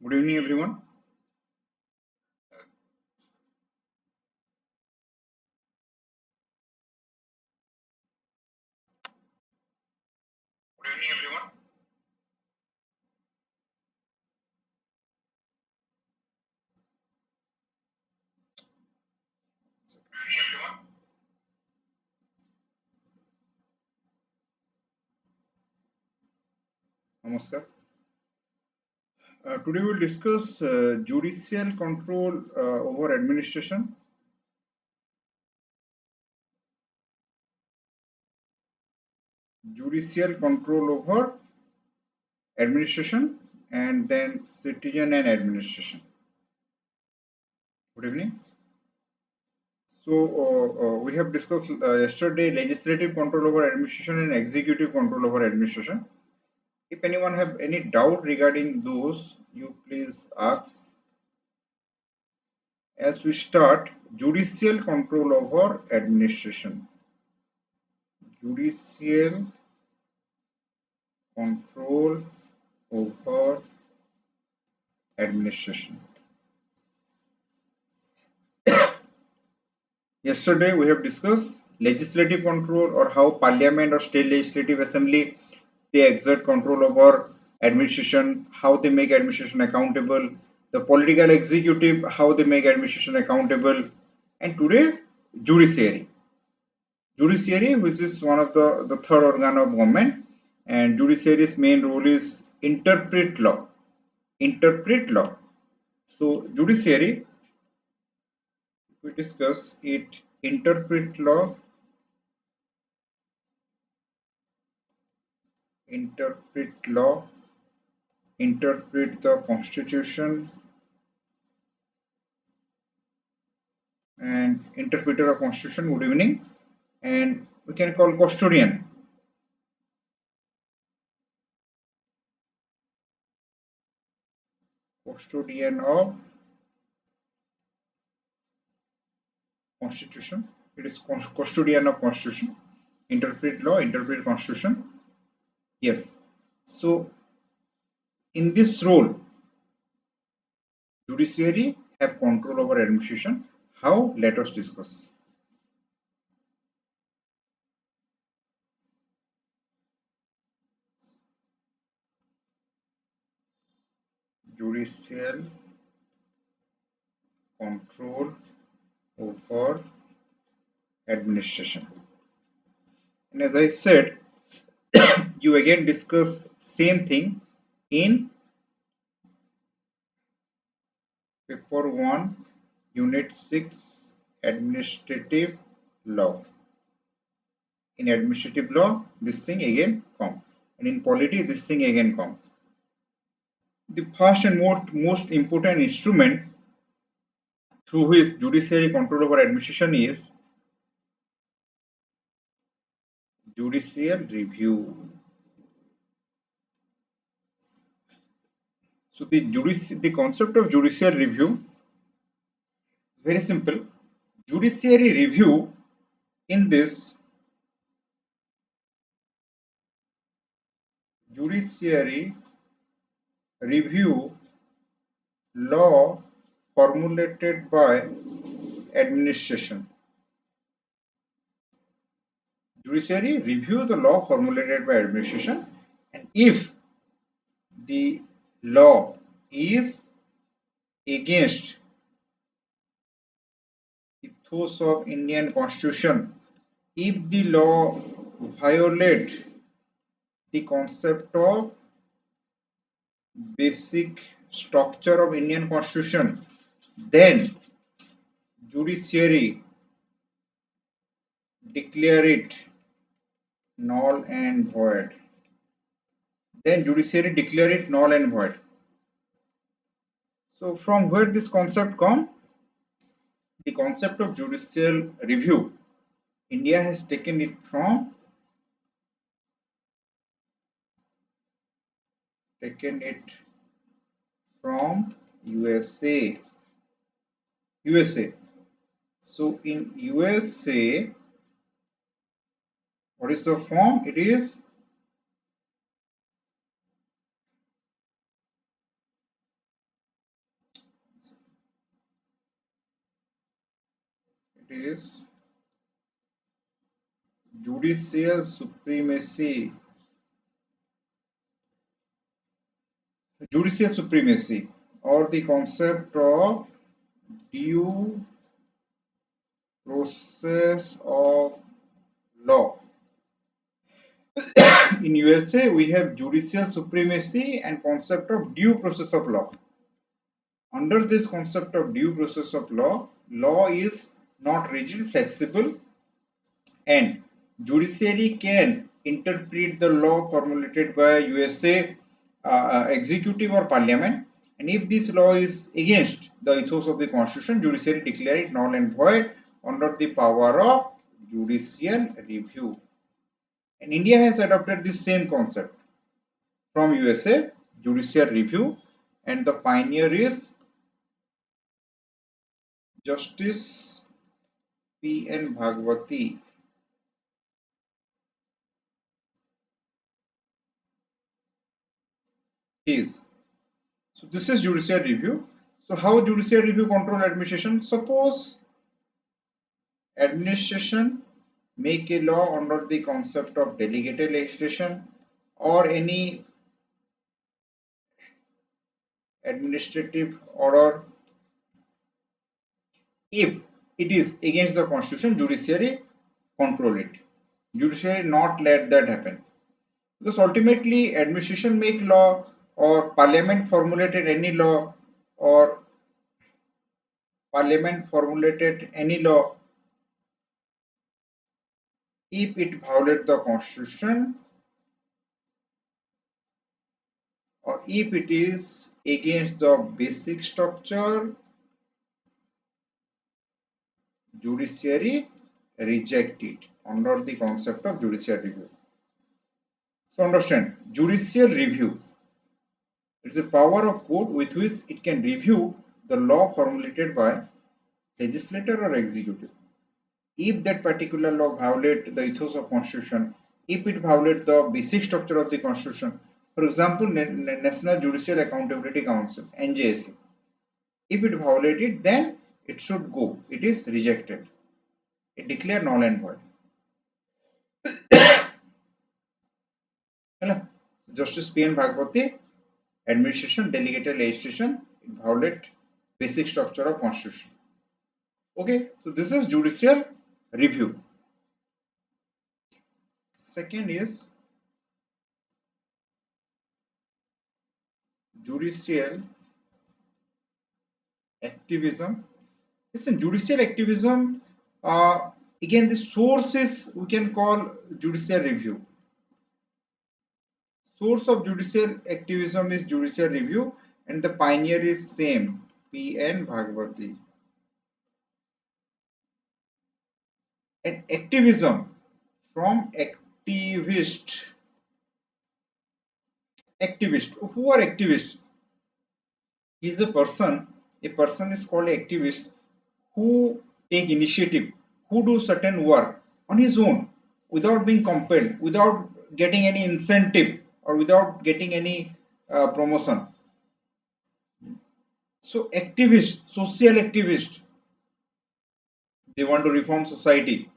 Good evening, everyone. Good evening, everyone. Good evening, everyone. Namaskar. Today we'll discuss judicial control over administration. Judicial control over administration and then citizen and administration. Good evening. So we have discussed yesterday legislative control over administration and executive control over administration. If anyone have any doubt regarding those, you please ask. As we start, judicial control over administration. Judicial control over administration. Yesterday we have discussed legislative control, or how parliament or state legislative assembly they exert control over administration, how they make administration accountable, the political executive, how they make administration accountable, and today judiciary. Judiciary, which is one of the third organ of government, and judiciary's main role is interpret law. Interpret law. So judiciary, we discuss it, interpret law, interpret law, interpret the constitution, and interpreter of constitution. Good evening. And we can call custodian. Custodian of constitution. It is custodian of constitution. Interpret law, interpret constitution. Yes. So in this role, judiciary have control over administration. How? Let us discuss. Judicial control over administration. And as I said, you again discuss same thing in paper 1, unit 6, administrative law. In administrative law, this thing again come, and in polity, this thing again come. The first and most important instrument through which judiciary control over administration is judicial review. So the concept of judicial review is very simple. Judiciary review in this judiciary review law formulated by administration. Judiciary review the law formulated by administration, and if the law is against ethos of Indian Constitution, if the law violate the concept of basic structure of Indian Constitution, then judiciary declare it null and void. Then judiciary declare it null and void. So from where this concept come? The concept of judicial review, India has taken it from USA. So in USA, what is the form? It is It is judicial supremacy. Judicial supremacy, or the concept of due process of law. In USA, we have judicial supremacy and concept of due process of law. Under this concept of due process of law, law is not rigid, flexible, and judiciary can interpret the law formulated by USA executive or parliament, and if this law is against the ethos of the constitution, judiciary declare it null and void under the power of judicial review. And India has adopted the same concept from USA, judicial review, and the pioneer is Justice P.N. Bhagwati. Is so this is judicial review. So how judicial review control administration? Suppose administration make a law under the concept of delegated legislation or any administrative order. If it is against the constitution, judiciary control it. Judiciary not let that happen, because ultimately administration make law or parliament formulated any law or parliament formulated any law. If it violates the constitution or if it is against the basic structure, judiciary reject it under the concept of judicial review. So understand, judicial review is the power of court with which it can review the law formulated by legislator or executive. If that particular law violates the ethos of constitution, if it violates the basic structure of the constitution, for example, National Judicial Accountability Council, NJSC, if it violates it, then it should go. It is rejected. It declared null and void. Justice P.N. Bhagwati, administration, delegated legislation, it violate basic structure of constitution. Okay, so this is judicial review. Second is judicial activism. Listen, judicial activism, again the source is, we can call judicial review. Source of judicial activism is judicial review, and the pioneer is same, P.N. Bhagwati. And activism, from activist. Activist, who are activists? He is a person is called activist who take initiative, who do certain work on his own without being compelled, without getting any incentive or without getting any promotion. So activist, social activist, they want to reform society.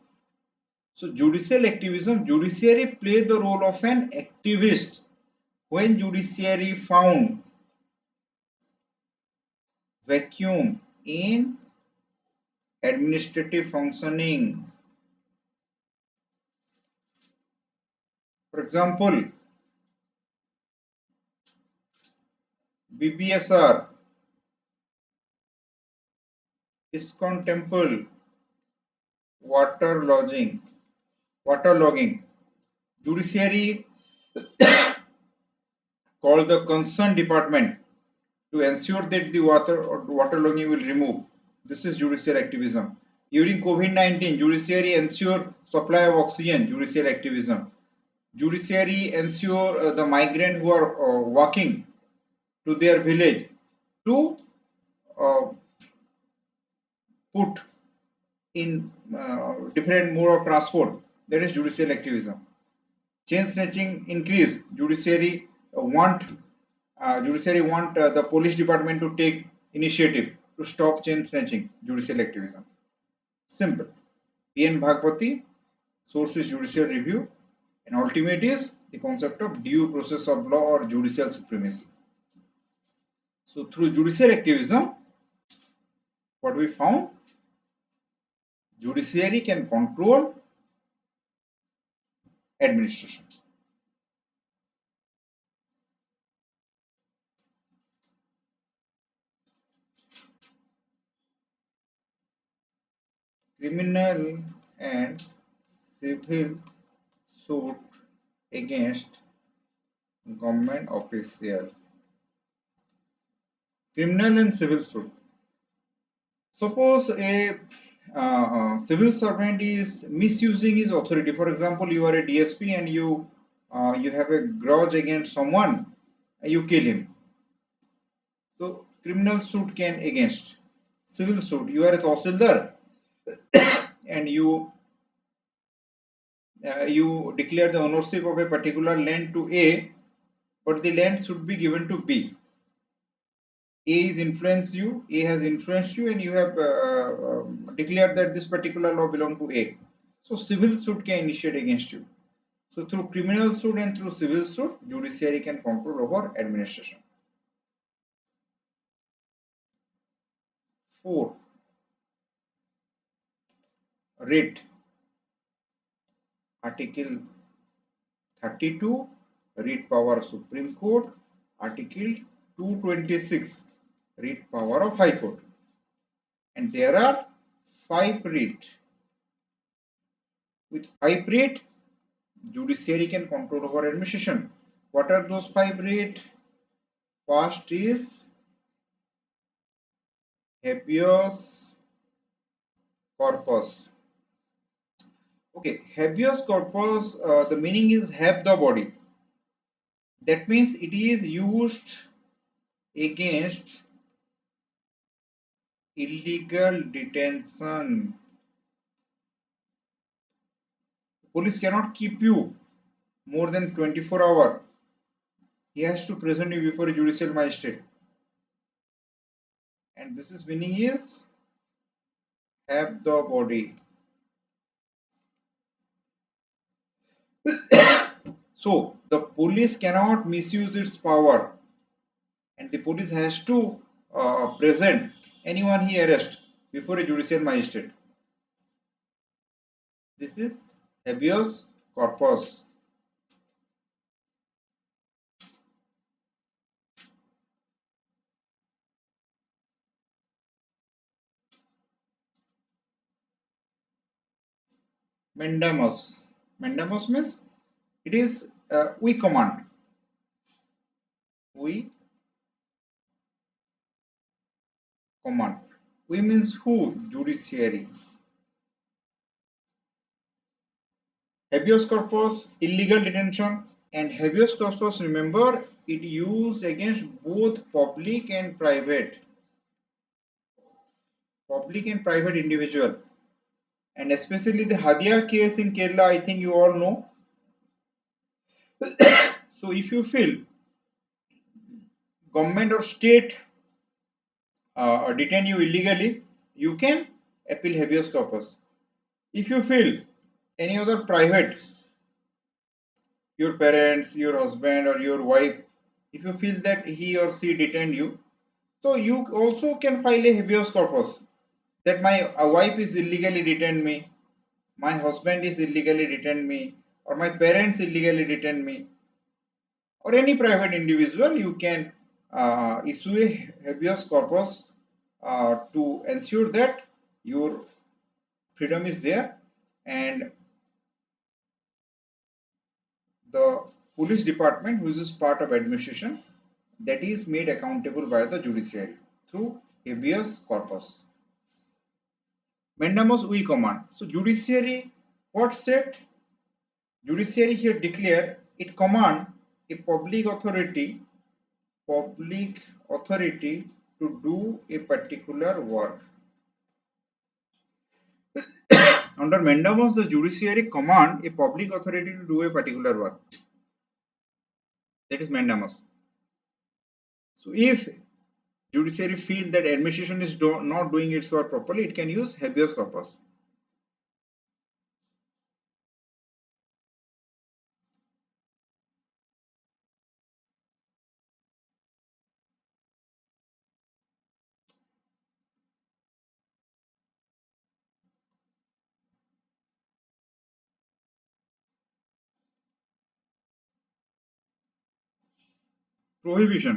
So judicial activism, judiciary play the role of an activist. When judiciary found vacuum in administrative functioning, for example, BBSR, ISKCON temple, waterlogging, judiciary called the concerned department to ensure that the waterlogging will remove. This is judicial activism. During COVID-19, judiciary ensure supply of oxygen, judicial activism. Judiciary ensure the migrant who are walking to their village to uh, put in different mode of transport. That is judicial activism. Chain snatching increase. Judiciary want the police department to take initiative to stop chain snatching. Judicial activism. Simple. PN Bhagpati, source is judicial review, and ultimate is the concept of due process of law or judicial supremacy. So through judicial activism, what we found, judiciary can control administration. Criminal and civil suit against government official. Criminal and civil suit. Suppose a civil servant is misusing his authority. For example, you are a DSP and you have a grudge against someone, you kill him. So criminal suit can against. Civil suit, you are a tahsildar and you declare the ownership of a particular land to A, but the land should be given to B. A has influenced you, and you have declared that this particular law belongs to A. So civil suit can initiate against you. So through criminal suit and through civil suit, judiciary can control over administration. 4. Writ. Article 32, writ power of Supreme Court. Article 226, writ power of High Court. And there are 5 writ. With 5 writ, judiciary can control over administration. What are those 5 writ? First is habeas corpus. Okay, habeas corpus, the meaning is have the body. That means it is used against illegal detention. Police cannot keep you more than 24 hours. He has to present you before a judicial magistrate. And this is meaning is have the body. So the police cannot misuse its power, and the police has to present anyone he arrests before a judicial magistrate. This is habeas corpus. Mandamus. Mandamus means it is we command. We command. We means who? Judiciary. Habeas corpus, illegal detention, and habeas corpus, remember, it used against both public and private individual, and especially the Hadia case in Kerala, I think you all know. So if you feel government or state detain you illegally, you can appeal habeas corpus. If you feel any other private, your parents, your husband or your wife, if you feel that he or she detained you, so you also can file a habeas corpus that my wife is illegally detained me, my husband is illegally detained me, or my parents illegally detained me, or any private individual. You can issue a habeas corpus to ensure that your freedom is there, and the police department, which is part of administration, that is made accountable by the judiciary through habeas corpus. Mandamus we command. So judiciary, what said? Judiciary here declare it command a public authority to do a particular work. Under mandamus, the judiciary command a public authority to do a particular work. That is mandamus. So if judiciary feel that administration is not doing its work properly, it can use habeas corpus. prohibition.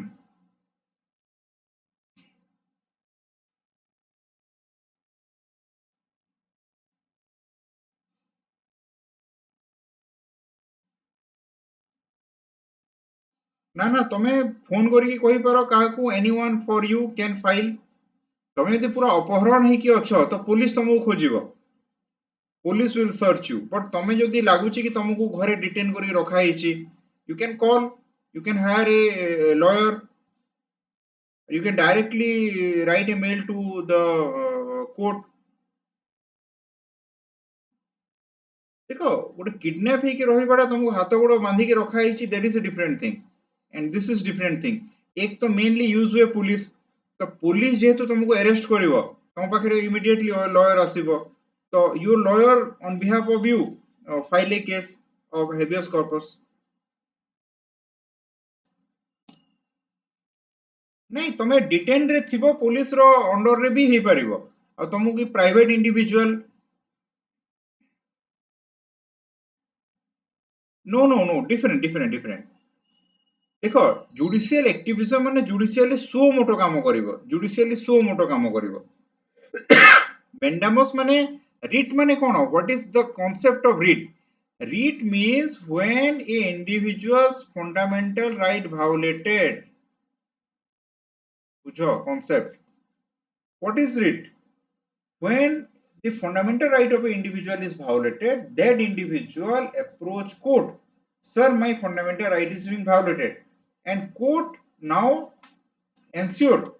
ना ना तमे phone करिकी कहि पारो काहाकू anyone for you can file. तमे यदि पूरा अपहरण हेकी अछ तो पुलिस तुमको खोजिबो. Police will search you. But तमे जदि लागुची कि तुमको घरे डिटेन करी रखा हेची, you can call, you can hire a lawyer, you can directly write a mail to the court. देखो गोटे किडनैप हेकी रहिबाटा तुमको हाथ गोड़ बांधिकी रखा हेची, that is a different thing and this is different thing. एक तो मेनली यूज हुए पुलिस. तो पुलिस जेहेतु तुमको अरेस्ट करिवो, तुम पाखरे इमिडिएटली लॉयर आसीबो. तो your lawyer on behalf of you file a case of habeas corpus. नहीं तमे डिटेन रे थिबो, पुलिस रो अंडर रे भी हे परिबो. आ तुमको कि private individual. No no no, different different different. देखो जुडिशियल एक्टिविज्म माने जुडिशियली सो मोटो काम करिवो, जुडिशियली सो मोटो काम करिवो. मेंडामस माने रिट माने कोन? What is the concept of writ? Writ means when a individuals fundamental right violated. बुझो concept. What is writ? When the fundamental right of an individual is violated, that individual approach court. Sir, my fundamental right is being violated. And court now ensure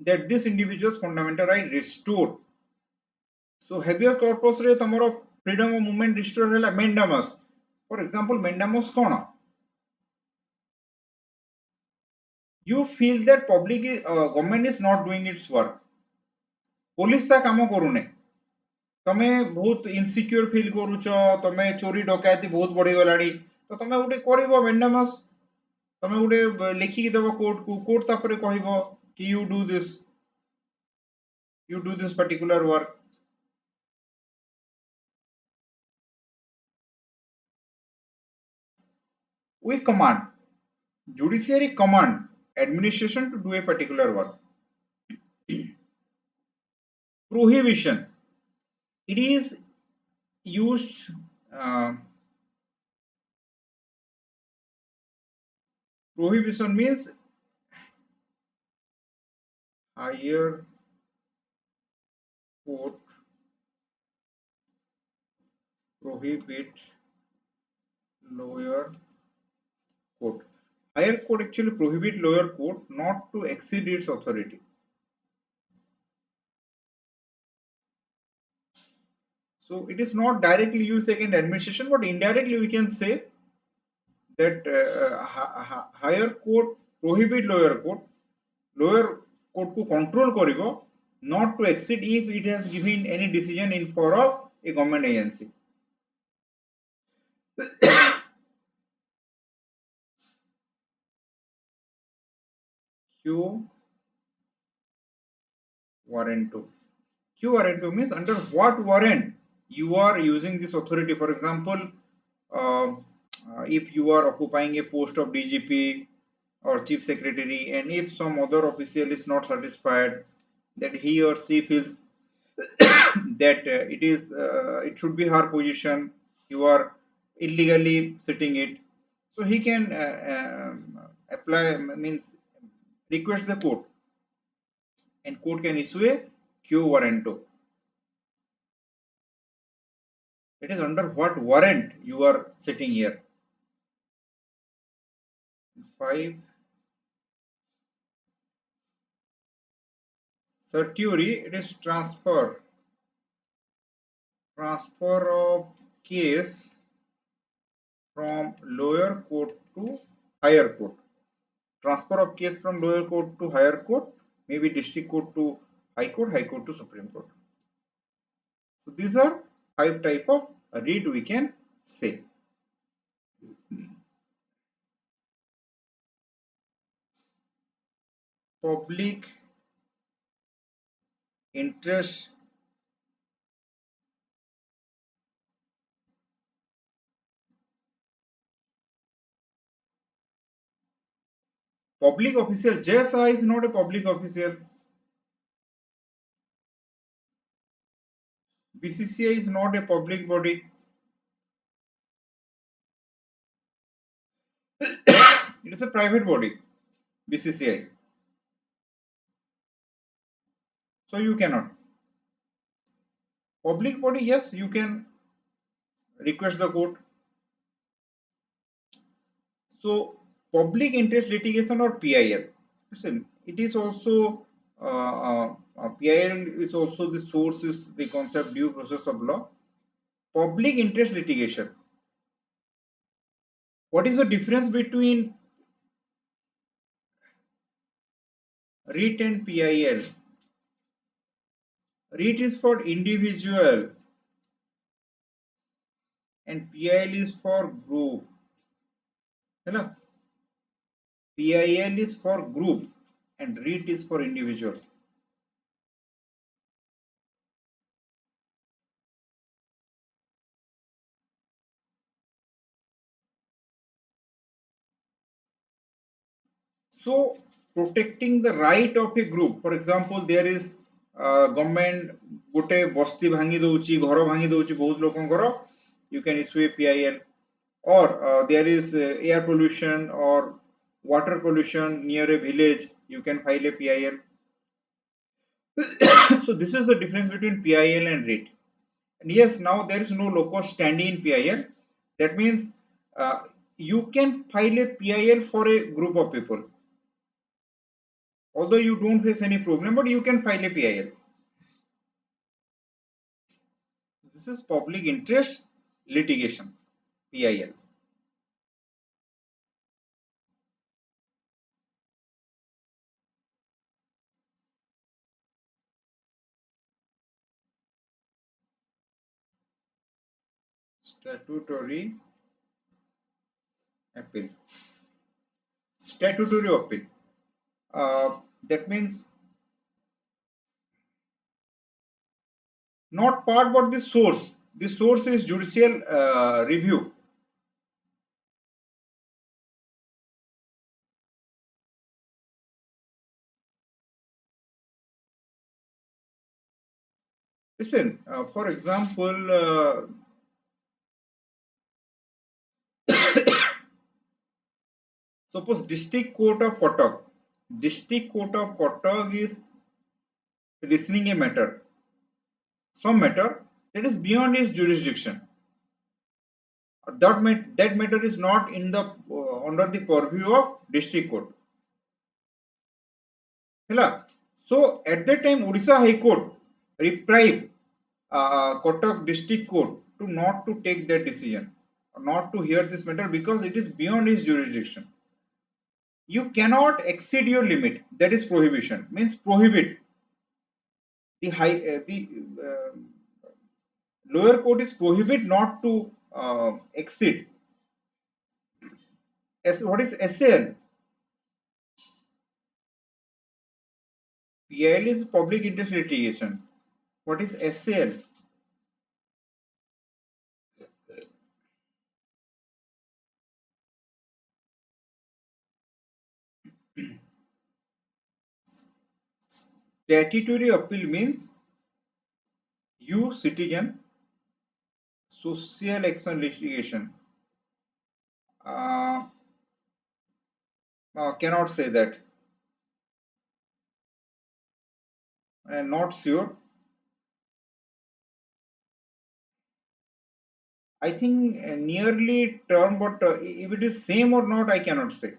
that this individual's fundamental right restored. So habeas corpus re tamaro freedom of movement restore hela mandamus. For example, mandamus kona? You feel that public government is not doing its work. Police ta kamo korune. तमे बहुत insecure feel करूच, तमे चोरी डकैती बहुत बढ़ी गलानी, तो तमे गोटे करिवो मेंडामस. तमे गोटे लिखिकी देबो कोर्ट को, कोर्ट तापरे कहिबो कि you do this particular work. We command, judiciary command administration to do a particular work. Prohibition, it is used prohibition means higher court prohibit lower court. Higher court actually prohibit lower court not to exceed its authority. So it is not directly used against administration, but indirectly we can say that higher court prohibit lower court. Lower court को control करिवो not to exceed if it has given any decision in favor of a government agency. Q warranto. Q warranto means under what warrant you are using this authority. For example, if you are occupying a post of DGP or chief secretary, and if some other official is not satisfied, that he or she feels that it should be her position, you are illegally sitting it, so he can apply, means request the court, and court can issue a quo warranto. It is under what warrant you are sitting here. 5 certiorari, it is transfer of case from lower court to higher court. Transfer of case from lower court to higher court, maybe district court to high court to Supreme Court. So these are 5 type of writ we can say. Public interest Public official, JSI is not a public official. BCCI is not a public body. It is a private body, BCCI. So you cannot. Public body, yes, you can request the court. So public interest litigation or PIL. Listen, it is also PIL is also the source is the concept due process of law. Public interest litigation. What is the difference between REIT and PIL? REIT is for individual and PIL is for group. Hello? PIL is for group and REIT is for individual. So protecting the right of a group, for example, there is government गोटे बस्ती भांगी दउची घर भांगी दउची बहुत लोकंकर, you can issue a PIL. Or there is air pollution or water pollution near a village, you can file a PIL. So this is the difference between PIL and REIT. And yes, now there is no locus standi in PIL. That means you can file a PIL for a group of people. Although you don't face any problem, but you can file a PIL. This is public interest litigation, PIL. Statutory appeal. Statutory appeal. That means not part but the source. The source is judicial review. Listen, for example, suppose District Court of Kotak. District Court of Kotak is listening a matter, some matter that is beyond its jurisdiction. That matter is not in the under the purview of district court. Hela. So at that time, Odisha High Court reprieved Kotak District Court to not to take that decision, not to hear this matter because it is beyond its jurisdiction. You cannot exceed your limit. That is prohibition. Means prohibit. The lower court is prohibit not to exceed. What is SAL? PIL is public interest litigation. What is SAL? Statutory appeal means you citizen social action litigation. Cannot say that. Not sure. I think nearly term, but if it is same or not, I cannot say.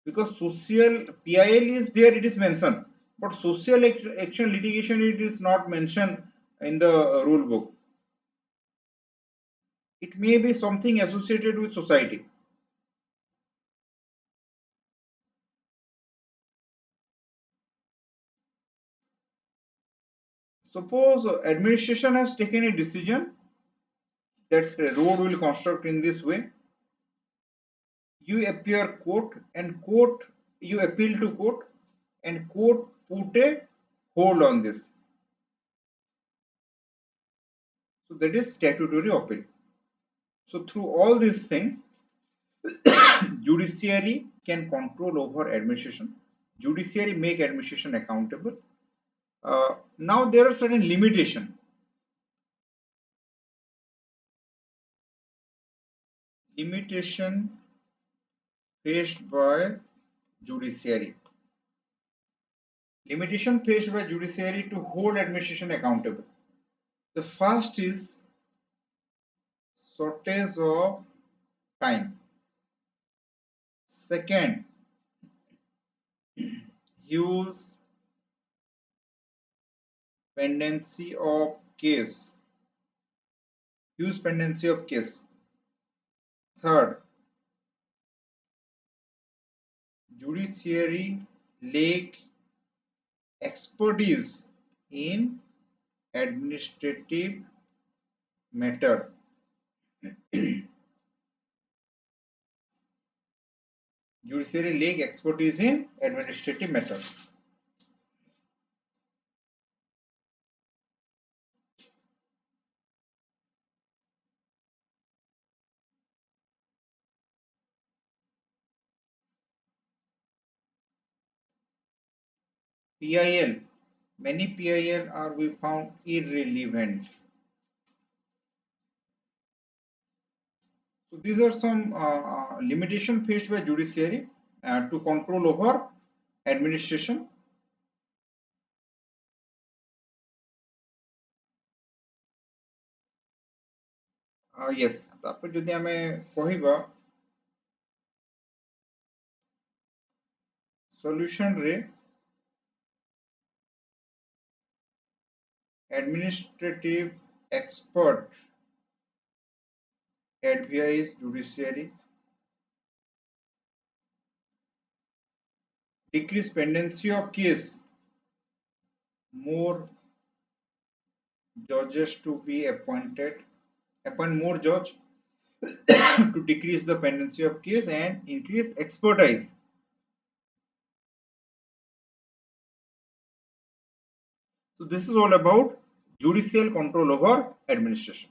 Because social PIL is there, it is mentioned, but social action litigation it is not mentioned in the rule book. It may be something associated with society. Suppose administration has taken a decision that road will construct in this way. You appear court and court, you appeal to court and court put a hold on this. So that is statutory appeal. So through all these things, Judiciary can control over administration. Judiciary make administration accountable. Now there are certain limitations. Limitation faced by judiciary. Limitation faced by judiciary to hold administration accountable. The first is shortage of time. Second, huge pendency of case. Huge pendency of case. Third, judiciary lack expertise in administrative matter. Judiciary lack expertise in administrative matter. PIL. Many PIL are we found irrelevant. So these are some limitation faced by judiciary to control over administration. Yes, तापर जदि आमे कहिबा solution रे administrative expert advise judiciary decrease pendency of case, more judges to be appointed, appoint more judge to decrease the pendency of case and increase expertise. So this is all about judicial control over administration.